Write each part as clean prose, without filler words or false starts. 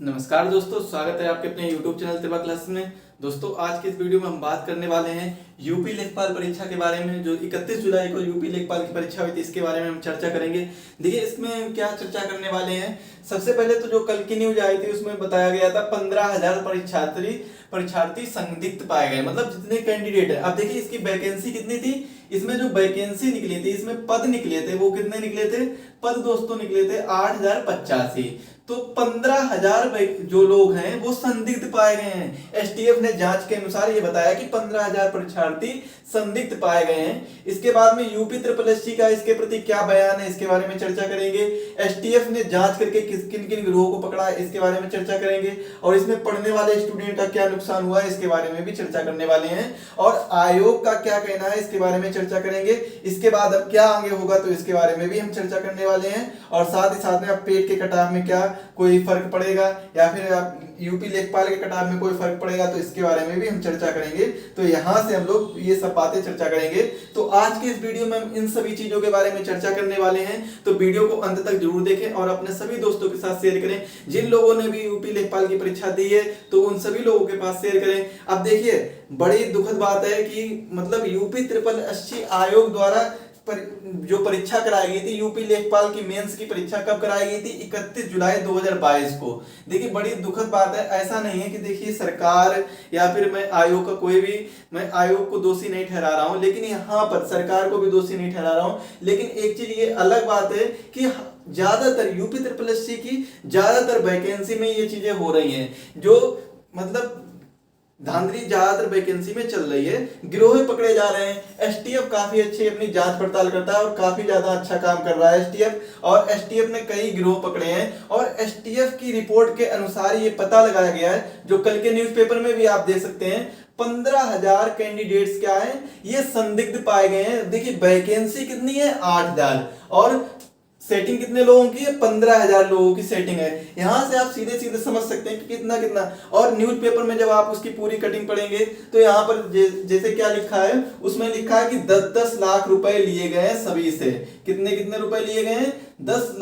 नमस्कार दोस्तों, स्वागत है आपके अपने YouTube चैनल तिरवा क्लास में। दोस्तों आज के इस वीडियो में हम बात करने वाले हैं यूपी लेखपाल परीक्षा के बारे में। जो 31 जुलाई को यूपी लेखपाल की परीक्षा हुई थी, इसके बारे में हम चर्चा करेंगे। देखिए इसमें क्या चर्चा करने वाले हैं। सबसे पहले तो जो कल की न्यूज आई थी उसमें बताया गया था 15,000 परीक्षार्थी संदिग्ध पाए गए, मतलब जितने कैंडिडेट है। अब देखिए इसकी वैकेंसी कितनी थी। इसमें जो वैकेंसी निकली थी, इसमें पद निकले थे, वो कितने निकले थे? पद दोस्तों निकले थे 8,085। तो 15,000 जो लोग हैं वो संदिग्ध पाए गए हैं। एसटीएफ ने जांच के अनुसार ये बताया कि 15,000 परीक्षार्थी संदिग्ध पाए गए हैं। इसके बाद में यूपी SSC का इसके प्रति क्या बयान है, इसके बारे में चर्चा करेंगे। एसटीएफ ने जांच करके किन किन गिरोहों को पकड़ा है, इसके बारे में चर्चा करेंगे। और इसमें पढ़ने वाले स्टूडेंट का क्या नुकसान हुआ है, इसके बारे में भी चर्चा करने वाले हैं। और आयोग का क्या कहना है, इसके बारे में चर्चा करेंगे। इसके बाद अब क्या आगे होगा, तो इसके बारे में भी हम चर्चा करने वाले हैं। और साथ ही साथ में अब पेट के कटाव में क्या कोई फर्क पड़ेगा, या फिर आप यूपी लेखपाल के कटाव में कोई फर्क पड़ेगा, तो इसके बारे में भी हम चर्चा करेंगे। तो यहाँ से हम लोग ये सब बातें चर्चा करेंगे। तो आज के इस वीडियो में हम इन सभी चीजों के बारे में चर्चा करने वाले हैं। तो वीडियो को अंत तक जरूर देखें और अपने सभी दोस्तों के साथ शेयर करें। जिन लोगों ने भी यूपी लेखपाल की परीक्षा दी है तो उन सभी लोगों के पास शेयर करें। अब देखिए बड़ी दुखद बात है कि मतलब यूपी SSC आयोग द्वारा जो परीक्षा कराई गई थी, यूपी लेखपाल की मेंस की परीक्षा कब कराई गई थी? 31 जुलाई 2022 को। देखिए बड़ी दुखद बात है। ऐसा नहीं है कि देखिए सरकार या फिर मैं आयोग को दोषी नहीं ठहरा रहा हूं, लेकिन यहाँ पर सरकार को भी दोषी नहीं ठहरा रहा हूं। लेकिन एक चीज ये अलग बात है कि ज्यादातर यूपी SSC की ज्यादातर वैकेंसी में ये चीजें हो रही हैं, जो मतलब धांधली ज्यादातर वैकेंसी में चल रही है। गिरोह पकड़े जा रहे हैं। एसटीएफ काफी अच्छी अपनी जांच पड़ताल करता है और काफी ज्यादा अच्छा काम कर रहा है एसटीएफ। और एसटीएफ ने कई गिरोह पकड़े हैं और एसटीएफ की रिपोर्ट के अनुसार ये पता लगाया गया है, जो कल के न्यूज़पेपर में भी आप देख सकते हैं, 15,000 कैंडिडेट्स क्या है, ये संदिग्ध पाए गए हैं। देखिए वैकेंसी कितनी है? 8,000 और सेटिंग कितने लोगों की है? 15,000 लोगों की सेटिंग है। यहां से आप सीधे सीधे समझ सकते हैं कि कितना कितना। और न्यूज़पेपर में जब आप उसकी पूरी कटिंग पढ़ेंगे तो यहाँ पर जैसे क्या लिखा है, उसमें लिखा है कि 10-10 लाख रुपए लिए गए हैं सभी से। कितने कितने रुपए लिए गए हैं? 10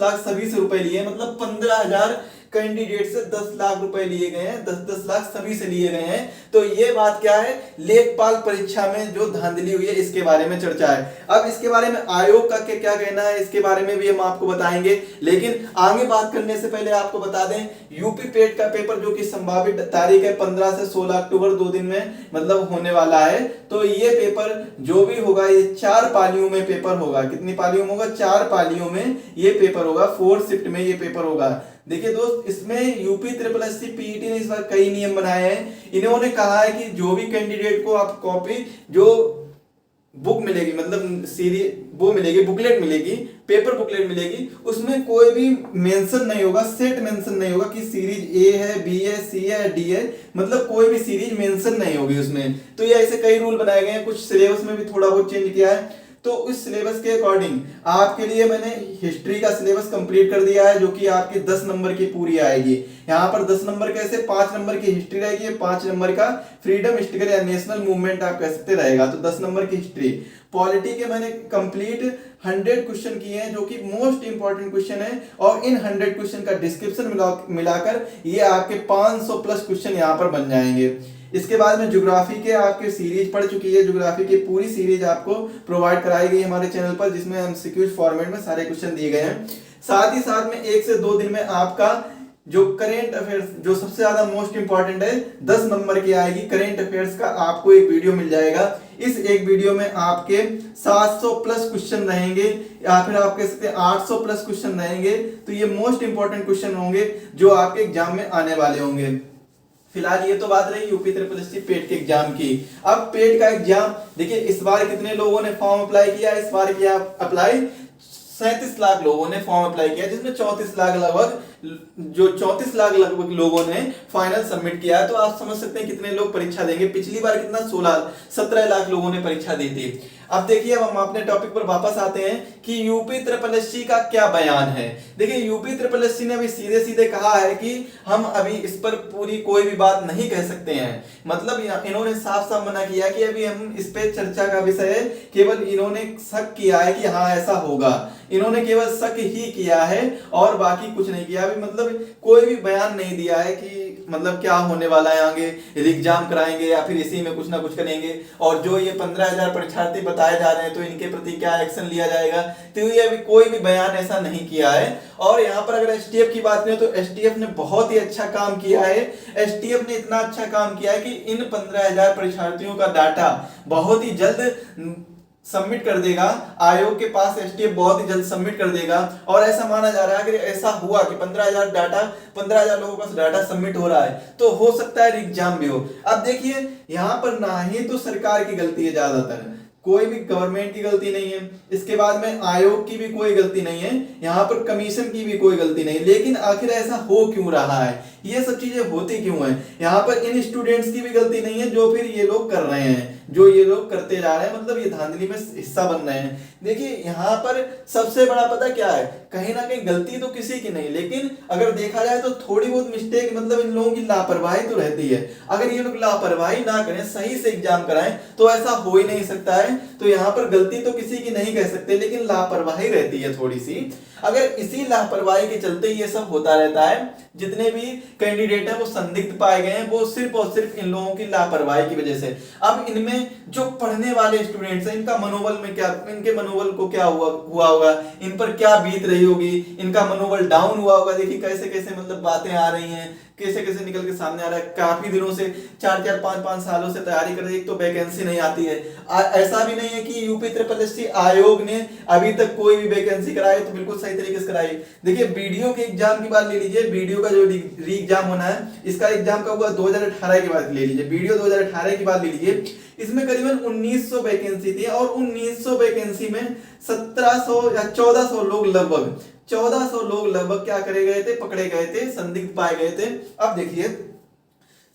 लाख सभी से रुपए लिए, मतलब 15,000 कैंडिडेट से 10 लाख रुपए लिए गए हैं। 10 लाख सभी से लिए गए हैं। तो ये बात क्या है? लेखपाल परीक्षा में जो धांधली हुई है, इसके बारे में चर्चा है। अब इसके बारे में आयोग का क्या कहना है, इसके बारे में भी हम आपको बताएंगे। लेकिन आगे बात करने से पहले आपको बता दें, यूपी पेट का पेपर जो कि संभावित तारीख है 15 से 16 अक्टूबर, 2 दिन में मतलब होने वाला है। तो ये पेपर जो भी होगा, ये 4 पालियों में पेपर होगा। कितनी पालियों में होगा? 4 पालियों में ये पेपर होगा। 4 शिफ्ट में ये पेपर होगा। देखिए दोस्त, इसमें यूपी SSC पीईटी ने इस बार कई नियम बनाए हैं। इन्होंने कहा है कि जो भी कैंडिडेट को आप कॉपी जो बुक मिलेगी, मतलब सीरीज वो मिलेगी, बुकलेट मिलेगी, पेपर बुकलेट मिलेगी, उसमें कोई भी मेंशन नहीं होगा, सेट मेंशन नहीं होगा कि सीरीज ए है, बी है, सी है, डी है, मतलब कोई भी सीरीज मेंशन नहीं होगी उसमें। तो ये ऐसे कई रूल बनाए गए हैं। कुछ सिलेबस में भी थोड़ा बहुत चेंज किया है। तो इस सिलेबस के अकॉर्डिंग आपके लिए मैंने हिस्ट्री का सिलेबस कंप्लीट कर दिया है, जो कि आपकी 10 नंबर की पूरी आएगी। यहाँ पर 10 नंबर कैसे? 5 नंबर की हिस्ट्री रहेगी, 5 नंबर का फ्रीडम स्ट्रगल या नेशनल मूवमेंट आप कह सकते रहेगा। तो 10 नंबर की हिस्ट्री। पॉलिटी के मैंने कंप्लीट 100 क्वेश्चन किए हैं, जो कि मोस्ट इंपॉर्टेंट क्वेश्चन है। और इन 100 क्वेश्चन का डिस्क्रिप्शन मिलाकर ये आपके 500 प्लस क्वेश्चन यहाँ पर बन जाएंगे। इसके बाद में ज्योग्राफी के आपके सीरीज पढ़ चुकी है। ज्योग्राफी की पूरी सीरीज आपको प्रोवाइड कराई गई हमारे चैनल पर, जिसमें एमसीक्यू फॉर्मेट में सारे क्वेश्चन दिए गए हैं। साथ ही साथ में 1 से 2 दिन में आपका जो करेंट अफेयर्स, जो सबसे ज्यादा मोस्ट इंपॉर्टेंट है, 10 नंबर की आएगी करेंट अफेयर्स का, आपको एक वीडियो मिल जाएगा। इस एक वीडियो में आपके 700 प्लस क्वेश्चन रहेंगे, या फिर आप कह सकते हैं 800 प्लस क्वेश्चन रहेंगे। तो ये मोस्ट इंपॉर्टेंट क्वेश्चन होंगे जो आपके एग्जाम में आने वाले होंगे। फिलहाल ये तो बात रही यूपी SSC पेट के एग्जाम की। अब पेट का एग्जाम देखिए, इस बार कितने लोगों ने फॉर्म अप्लाई किया? इस बार किया अप्लाई 37 लाख लोगों ने फॉर्म अप्लाई किया, जिसमें 34 लाख लगभग लोगों ने फाइनल सबमिट किया है। तो आप समझ सकते हैं कितने लोग परीक्षा देंगे। पिछली बार कितना 17 लाख लोगों ने परीक्षा दी थी। अब देखिए, अब हम अपने टॉपिक पर वापस आते हैं कि यूपी ट्रिपल एससी का क्या बयान है। देखिए, यूपी ट्रिपल एससी ने अभी सीधे सीधे कहा है कि हम अभी इस पर पूरी कोई भी बात नहीं कह सकते हैं। मतलब इन्होंने साफ साफ मना किया कि अभी हम इस पे चर्चा का विषय है, केवल इन्होंने शक किया है कि हाँ ऐसा होगा, इन्होंने केवल शक ही किया है और बाकी कुछ नहीं किया। अभी मतलब कोई भी बयान नहीं दिया है कि मतलब क्या होने वाला है, आगे एग्जाम कराएंगे या फिर इसी में कुछ ना कुछ करेंगे, और जो ये 15,000 परीक्षार्थी बताए जा रहे हैं तो इनके प्रति क्या एक्शन लिया जाएगा, तो ये अभी कोई भी बयान ऐसा नहीं किया है। और यहाँ पर अगर एसटीएफ की बात करें तो एसटीएफ ने बहुत ही अच्छा काम किया है। एसटीएफ ने इतना अच्छा काम किया है कि इन 15,000 परीक्षार्थियों का डाटा बहुत ही जल्द सबमिट कर देगा आयोग के पास। एसटीएफ बहुत ही जल्द सबमिट कर देगा और ऐसा माना जा रहा है कि ऐसा हुआ कि 15,000 लोगों का डाटा सबमिट हो रहा है तो हो सकता है एग्जाम भी हो। अब देखिए, यहाँ पर ना ही तो सरकार की गलती है, ज्यादातर कोई भी गवर्नमेंट की गलती नहीं है, इसके बाद में आयोग की भी कोई गलती नहीं है, यहाँ पर कमीशन की भी कोई गलती नहीं, लेकिन आखिर ऐसा हो क्यों रहा है, ये सब चीजें होती क्यों है। यहाँ पर इन स्टूडेंट्स की भी गलती नहीं है जो फिर ये लोग कर रहे हैं, जो ये लोग करते जा रहे हैं, मतलब ये धांधली में हिस्सा बन रहे हैं। देखिए, यहाँ पर सबसे बड़ा पता क्या है, कहीं ना कहीं गलती तो किसी की नहीं, लेकिन अगर देखा जाए तो थोड़ी बहुत मिस्टेक, मतलब इन लोगों की लापरवाही तो रहती है। अगर ये लोग लापरवाही ना करें, सही से एग्जाम कराएं तो ऐसा हो ही नहीं सकता है। तो यहाँ पर गलती तो किसी की नहीं कह सकते, लेकिन लापरवाही रहती है थोड़ी सी। अगर इसी लापरवाही के चलते ये सब होता रहता है, जितने भी कैंडिडेट हैं वो संदिग्ध पाए गए हैं, वो सिर्फ और सिर्फ इन लोगों की लापरवाही की वजह से। अब इनमें जो पढ़ने वाले स्टूडेंट्स हैं, इनका मनोबल में क्या, इनके मनोबल को क्या हुआ होगा, इन पर क्या बीत रही होगी, इनका मनोबल डाउन हुआ होगा। देखिए कैसे कैसे मतलब बातें आ रही हैं, कैसे कैसे निकल के सामने आ रहा है। काफी दिनों से 4-4 5-5 सालों से तैयारी कर रही है, तो वैकेंसी नहीं आती है। ऐसा भी नहीं है कि यूपी ट्रिपल एससी आयोग ने अभी तक कोई भी वैकेंसी कराई तो बिल्कुल सही तरीके से कराई। देखिए, बीडीओ के एग्जाम की बात ले लीजिए, बीडीओ का जो री एग्जाम होना है, इसका एग्जाम कब हुआ, 2018 की बात ले लीजिए, बीडीओ 2018 की बात ले लीजिए। इसमें करीबन 1900 वैकेंसी थी और 1900 वैकेंसी में 1700 या 1400 लोग लगभग 1400 लोग लगभग क्या करे गए थे, पकड़े गए थे, संदिग्ध पाए गए थे। अब देखिए,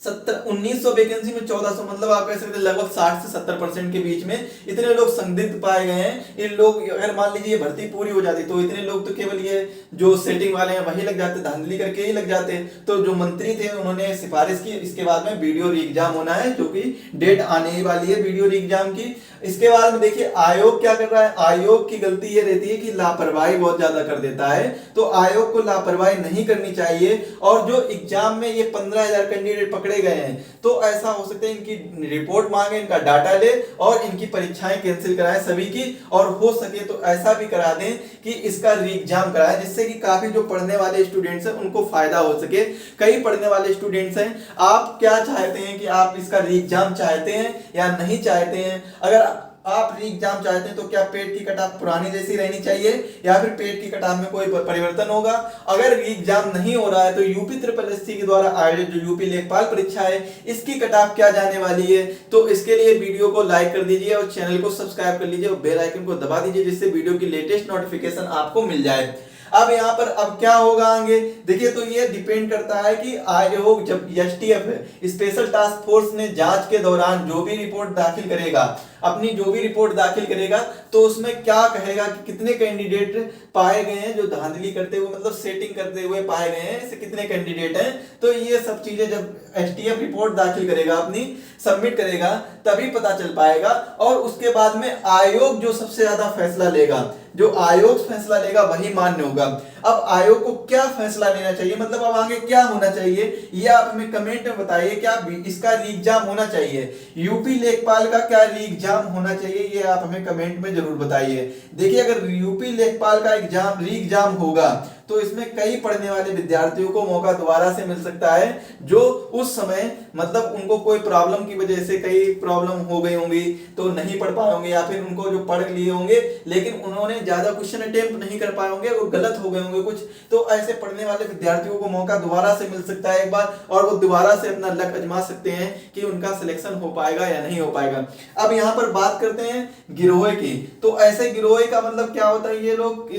1900 वैकेंसी में 1400, मतलब आप कह सकते हैं लगभग 60 से 70% के बीच में इतने लोग संदिग्ध पाए गए हैं। इन लोग अगर मान लीजिए भर्ती पूरी हो जाती तो इतने लोग तो केवल ये जो सेटिंग वाले हैं वही लग जाते, धांधली करके ही लग जाते। तो जो मंत्री थे उन्होंने सिफारिश की, इसके बाद में वीडियो री एग्जाम होना है, जो कि डेट आने ही वाली है वीडियो री एग्जाम की। इसके बाद में देखिए आयोग क्या कर रहा है, आयोग की गलती ये रहती है कि लापरवाही बहुत ज्यादा कर देता है। तो आयोग को लापरवाही नहीं करनी चाहिए। और जो एग्जाम में ये 15,000 कैंडिडेट पकड़े गए हैं, तो ऐसा हो सकता है इनकी रिपोर्ट मांगे, इनका डाटा ले और इनकी परीक्षाएं कैंसिल कराएं सभी की, और हो सके तो ऐसा भी करा दें कि इसका री एग्जाम कराएं, जिससे कि काफी जो पढ़ने वाले स्टूडेंट्स हैं उनको फायदा हो सके। कई पढ़ने वाले स्टूडेंट्स हैं, आप क्या चाहते हैं कि आप इसका री एग्जाम चाहते हैं या नहीं चाहते हैं? अगर आप री एग्जाम चाहते हैं तो क्या पेट की कटाव पुरानी जैसी रहनी चाहिए या फिर पेट की कटाव में कोई परिवर्तन होगा? अगर री एग्जाम नहीं हो रहा है तो यूपी ट्रिपल एससी के द्वारा आयोजित जो यूपी लेखपाल परीक्षा है, इसकी कटाव क्या जाने वाली है? तो इसके लिए वीडियो को लाइक कर दीजिए और चैनल को सब्सक्राइब कर लीजिए और बेल आइकन को दबा दीजिए, जिससे वीडियो की लेटेस्ट नोटिफिकेशन आपको मिल जाए। अब यहाँ पर अब क्या होगा आगे, देखिए, तो ये डिपेंड करता है कि आयोग जब एसटीएफ है, स्पेशल टास्क फोर्स ने जांच के दौरान जो भी रिपोर्ट दाखिल करेगा, अपनी जो भी रिपोर्ट दाखिल करेगा, तो उसमें क्या कहेगा कि कितने कैंडिडेट पाए गए हैं जो धांधली करते हुए, मतलब सेटिंग करते हुए पाए गए हैं, ऐसे कितने कैंडिडेट हैं। तो ये सब चीजें जब एसटीएफ रिपोर्ट दाखिल करेगा, अपनी सबमिट करेगा, तभी पता चल पाएगा। और उसके बाद में आयोग जो सबसे ज्यादा फैसला लेगा, जो आयोग फैसला लेगा वही मान्य होगा। अब आयोग को क्या फैसला लेना चाहिए, मतलब अब आगे क्या होना चाहिए, ये आप हमें कमेंट में बताइए। क्या इसका री एग्जाम होना चाहिए, यूपी लेखपाल का क्या री एग्जाम होना चाहिए, ये आप हमें कमेंट में जरूर बताइए। देखिए, अगर यूपी लेखपाल का एग्जाम री एग्जाम होगा तो इसमें कई पढ़ने वाले विद्यार्थियों को मौका दोबारा से मिल सकता है, जो उस समय मतलब उनको कोई प्रॉब्लम की वजह से कई प्रॉब्लम हो गई होंगी तो नहीं पढ़ पाए होंगे, या फिर उनको जो पढ़ लिए होंगे लेकिन उन्होंने ज्यादा क्वेश्चन अटेम्प्ट नहीं कर पाए होंगे, वो गलत हो गए होंगे कुछ। तो ऐसे पढ़ने वाले विद्यार्थियों को मौका दोबारा से मिल सकता है एक बार, और वो दोबारा से अपना लक आजमा सकते हैं कि उनका सिलेक्शन हो पाएगा या नहीं हो पाएगा। अब यहाँ पर बात करते हैं गिरोह की। तो ऐसे गिरोह का मतलब क्या होता है, ये लोग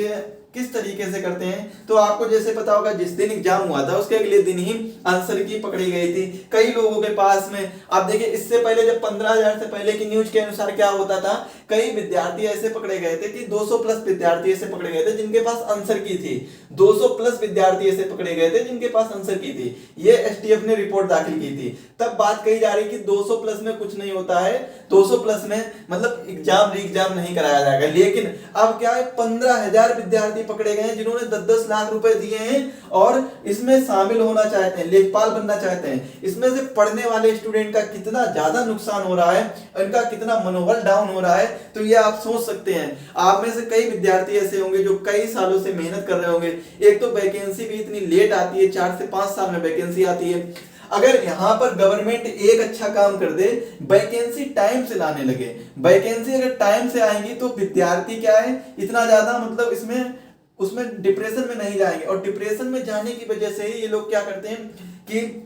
किस तरीके से करते हैं? तो आपको जैसे पता होगा, जिस दिन एग्जाम हुआ था उसके अगले दिन ही आंसर की पकड़ी गई थी कई लोगों के पास में। आप देखिए, इससे पहले जब 15,000 से पहले की न्यूज के अनुसार क्या होता था कई विद्यार्थी ऐसे पकड़े गए थे कि 200 प्लस विद्यार्थी ऐसे पकड़े गए थे जिनके पास आंसर की थी। 200 प्लस विद्यार्थी ऐसे पकड़े गए थे जिनके पास आंसर की थी। ये एसटीएफ ने रिपोर्ट दाखिल की थी। तब बात कही जा रही कि 200 प्लस में कुछ नहीं होता है, 200 प्लस में मतलब एग्जाम री-एग्जाम नहीं कराया जाएगा। लेकिन अब क्या है, 15,000 विद्यार्थी पकड़े गए हैं जिन्होंने 10-10 लाख रुपए दिए हैं और इसमें शामिल होना चाहते हैं, लेखपाल बनना चाहते हैं। इसमें से पढ़ने वाले स्टूडेंट का कितना ज्यादा नुकसान हो रहा है, इनका कितना मनोबल डाउन हो रहा है, तो ये आप सोच सकते हैं। आप में से कई विद्यार्थी ऐसे होंगे जो कई सालों से मेहनत कर रहे होंगे। एक तो वैकेंसी भी इतनी लेट आती है, 4 से 5 साल में वैकेंसी आती है। अगर यहाँ पर गवर्नमेंट एक अच्छा काम कर दे, वैकेंसी टाइम से लाने लगे, वैकेंसी अगर टाइम से आएंगी तो विद्यार्थी क्या है, इतना ज्यादा मतलब इसमें उसमें डिप्रेशन में नहीं जाएंगे। और डिप्रेशन में जाने की वजह से ही ये लोग क्या करते हैं कि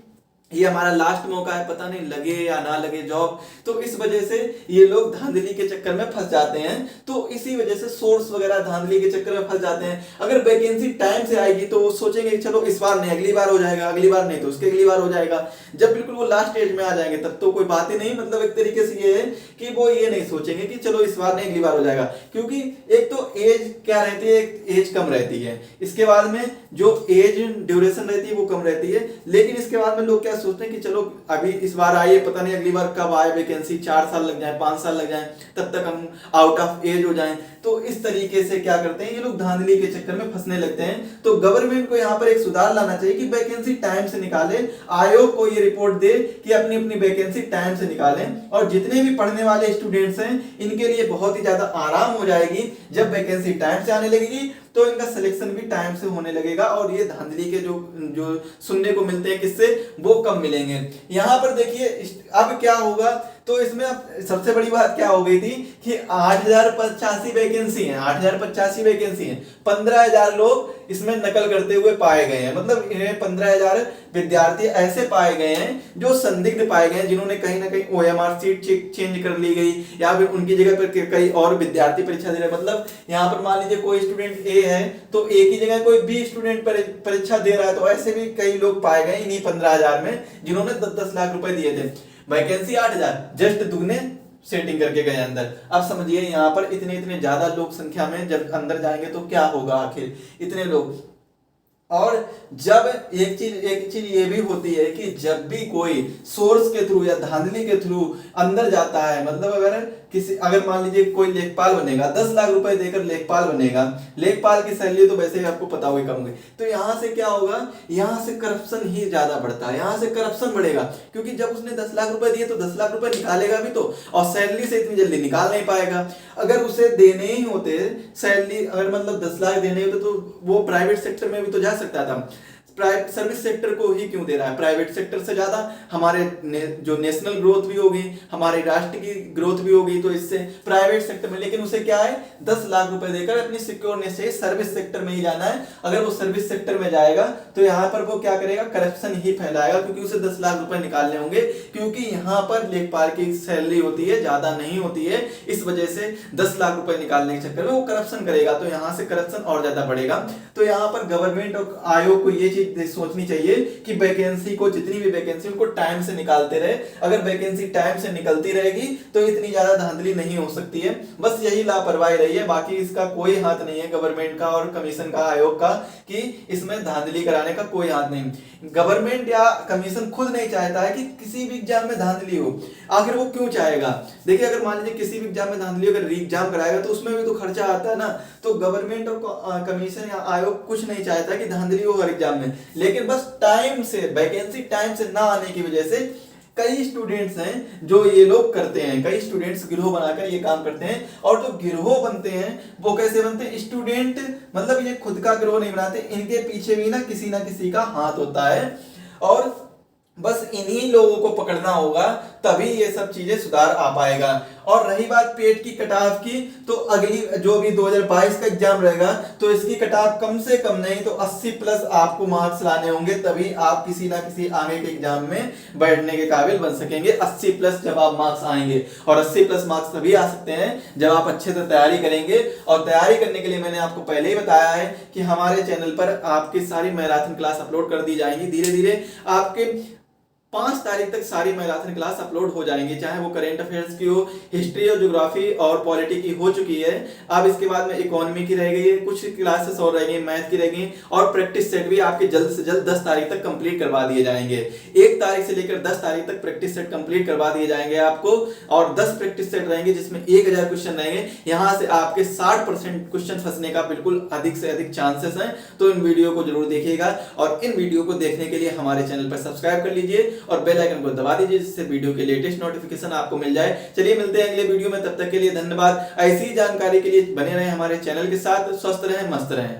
ये हमारा लास्ट मौका है, पता नहीं लगे या ना लगे जॉब, तो इस वजह से ये लोग धांधली के चक्कर में फंस जाते हैं। तो इसी वजह से सोर्स वगैरह धांधली के चक्कर में फंस जाते हैं। अगर वैकेंसी टाइम से आएगी तो वो सोचेंगे चलो इस बार नहीं, अगली बार हो जाएगा, अगली बार नहीं तो उसके अगली बार हो जाएगा। जब बिल्कुल वो लास्ट स्टेज में आ जाएंगे तब तो कोई बात ही नहीं। मतलब एक तरीके से ये है कि वो ये नहीं सोचेंगे कि चलो इस बार नहीं अगली बार हो जाएगा, क्योंकि एक तो एज क्या रहती है, एज कम रहती है, इसके बाद में जो एज ड्यूरेशन रहती है वो कम रहती है। लेकिन इसके बाद में लोग क्या सोचते हैं कि चलो अभी इस बार आई है, पता नहीं अगली बार कब आए वैकेंसी, 4 साल लग जाए, 5 साल लग जाए, तब तक हम आउट ऑफ एज हो जाएं। तो इस तरीके से क्या करते हैं ये लोग, धांधली के चक्कर में फंसने लगते हैं। तो गवर्नमेंट को यहाँ पर एक सुधार लाना चाहिए कि वैकेंसी टाइम से निकाले, आयोग को ये रिपोर्ट दे कि अपनी अपनी वैकेंसी टाइम से निकालें। और जितने भी पढ़ने वाले स्टूडेंट्स हैं इनके लिए बहुत ही ज्यादा आराम हो जाएगी। जब वैकेंसी टाइम से आने लगेगी तो इनका सिलेक्शन भी टाइम से होने लगेगा और ये धांधली के जो सुनने को मिलते हैं किससे, वो कम मिलेंगे। यहाँ पर देखिए अब क्या होगा, तो इसमें अब सबसे बड़ी बात क्या हो गई थी कि 8,085 वैकेंसी है, 8,085 वैकेंसी है, 15,000 लोग इसमें नकल करते हुए पाए गए हैं। मतलब इन्हें 15,000 विद्यार्थी ऐसे पाए गए हैं जो संदिग्ध पाए गए हैं, जिन्होंने कहीं ना कहीं ओएमआर सीट चेंज कर ली गई या फिर उनकी जगह पर कई और विद्यार्थी परीक्षा दे रहे हैं। मतलब यहाँ पर मान लीजिए कोई स्टूडेंट ए है तो ए की जगह कोई बी स्टूडेंट परीक्षा दे रहा है, तो ऐसे भी कई लोग पाए गए इन्हीं 15,000 में जिन्होंने 10-10 लाख रुपए दिए थे। वैकेंसी 8,000, जस्ट दुगने सेटिंग करके गए अंदर। अब समझिए यहाँ पर इतने इतने ज्यादा लोग संख्या में जब अंदर जाएंगे तो क्या होगा, आखिर इतने लोग। और जब एक चीज ये भी होती है कि जब भी कोई सोर्स के थ्रू या धांधली के थ्रू अंदर जाता है, मतलब अगर मान लीजिए कोई लेखपाल बनेगा, 10 लाख रुपए देकर लेखपाल बनेगा, लेखपाल की सैलरी तो वैसे ही आपको पता होगी कम होगी, तो यहाँ से क्या होगा, यहाँ से करप्शन ही ज्यादा बढ़ता है, यहाँ से करप्शन बढ़ेगा। क्योंकि जब उसने 10 लाख रुपए दिए तो 10 लाख रुपए निकालेगा भी तो, और सैलरी से इतनी जल्दी निकाल नहीं पाएगा। अगर उसे देने ही होते सैलरी, अगर मतलब 10 लाख देने होते तो वो प्राइवेट सेक्टर में भी तो जा सकता था। प्राइवेट सर्विस सेक्टर को ही क्यों दे रहा है, प्राइवेट सेक्टर से ज्यादा हमारे जो नेशनल ग्रोथ भी होगी, हमारे राष्ट्र की ग्रोथ भी होगी, तो इससे प्राइवेट सेक्टर में। लेकिन उसे क्या है, 10 लाख रुपए देकर अपनी सिक्योरनेस से सर्विस सेक्टर में ही जाना है। अगर वो सर्विस सेक्टर में जाएगा तो यहाँ पर वो क्या करेगा, करप्शन ही फैलाएगा, क्योंकि उसे 10 लाख रुपए निकालने होंगे। क्योंकि यहाँ पर लेखपाल की सैलरी होती है, ज्यादा नहीं होती है, इस वजह से 10 लाख रुपए निकालने के चक्कर में वो करप्शन करेगा, तो यहाँ से करप्शन और ज्यादा बढ़ेगा। तो यहाँ पर गवर्नमेंट और आयोग को ये चीज सोचनी चाहिए कि वैकेंसी को, जितनी भी वैकेंसी उनको टाइम से निकालते रहे। अगर वैकेंसी टाइम से निकलती रहेगी तो इतनी ज्यादा धांधली नहीं हो सकती है। बस यही लापरवाही रही है, बाकी इसका कोई हाथ नहीं है गवर्नमेंट का और कमीशन का, आयोग का, कि इसमें धांधली कराने का कोई हाथ नहीं। गवर्नमेंट या कमीशन खुद नहीं चाहता है कि किसी भी एग्जाम में धांधली हो। आखिर वो क्यों चाहेगा? देखिए, अगर मान लीजिए किसी भी एग्जाम में धांधली, अगर री एग्जाम कराएगा तो उसमें भी तो खर्चा आता है ना। तो गवर्नमेंट और कमीशन या आयोग कुछ नहीं चाहता कि धांधली हो हर एग्जाम में, लेकिन बस टाइम से, वैकेंसी टाइम से ना आने की वजह से कई स्टूडेंट्स हैं जो ये लोग करते हैं। कई स्टूडेंट्स गिरोह बनाकर ये काम करते हैं। और जो गिरोह बनते हैं वो कैसे बनते हैं, स्टूडेंट मतलब ये खुद का गिरोह नहीं बनाते, इनके पीछे भी ना किसी का हाथ होता है। और बस इन्हीं लोगों को पकड़ना होगा, तभी ये सब चीजें सुधार आ पाएगा। और रही बात पेट की कटाव की, तो अगली जो भी 2022 का एग्जाम रहेगा तो इसकी कटाव कम से कम नहीं तो 80 प्लस आपको मार्क्स लाने होंगे, तभी आप किसी ना किसी आगे के एग्जाम में बैठने के काबिल बन सकेंगे। 80 प्लस जब आप मार्क्स आएंगे, और 80 प्लस मार्क्स तभी आ सकते हैं जब आप अच्छे से तैयारी करेंगे। और तैयारी करने के लिए मैंने आपको पहले ही बताया है कि हमारे चैनल पर आपकी सारी मैराथन क्लास अपलोड कर दी जाएंगी। धीरे धीरे आपके 5 तारीख तक सारी मैराथन क्लास अपलोड हो जाएंगी, चाहे वो करेंट अफेयर्स की हो, हिस्ट्री और ज्योग्राफी और पॉलिटी की हो चुकी है। अब इसके बाद में इकोनॉमी की रह गई है, कुछ क्लासेस और रह गई, मैथ की रह गई, और प्रैक्टिस सेट भी आपके जल्द से जल्द 10 तारीख तक कंप्लीट करवा दिए जाएंगे। 1 तारीख से लेकर 10 तारीख तक प्रैक्टिस सेट कंप्लीट करवा दिए जाएंगे आपको, और 10 प्रैक्टिस सेट रहेंगे जिसमें 1000 क्वेश्चन रहेंगे। यहां से आपके 60% क्वेश्चन फंसने का बिल्कुल अधिक से अधिक चांसेस हैं। तो इन वीडियो को जरूर देखिएगा, और इन वीडियो को देखने के लिए हमारे चैनल पर सब्सक्राइब कर लीजिए और बेल आइकन को दबा दीजिए, जिससे वीडियो के लेटेस्ट नोटिफिकेशन आपको मिल जाए। चलिए मिलते हैं अगले वीडियो में, तब तक के लिए धन्यवाद। ऐसी जानकारी के लिए बने रहें हमारे चैनल के साथ। स्वस्थ रहें, मस्त रहें।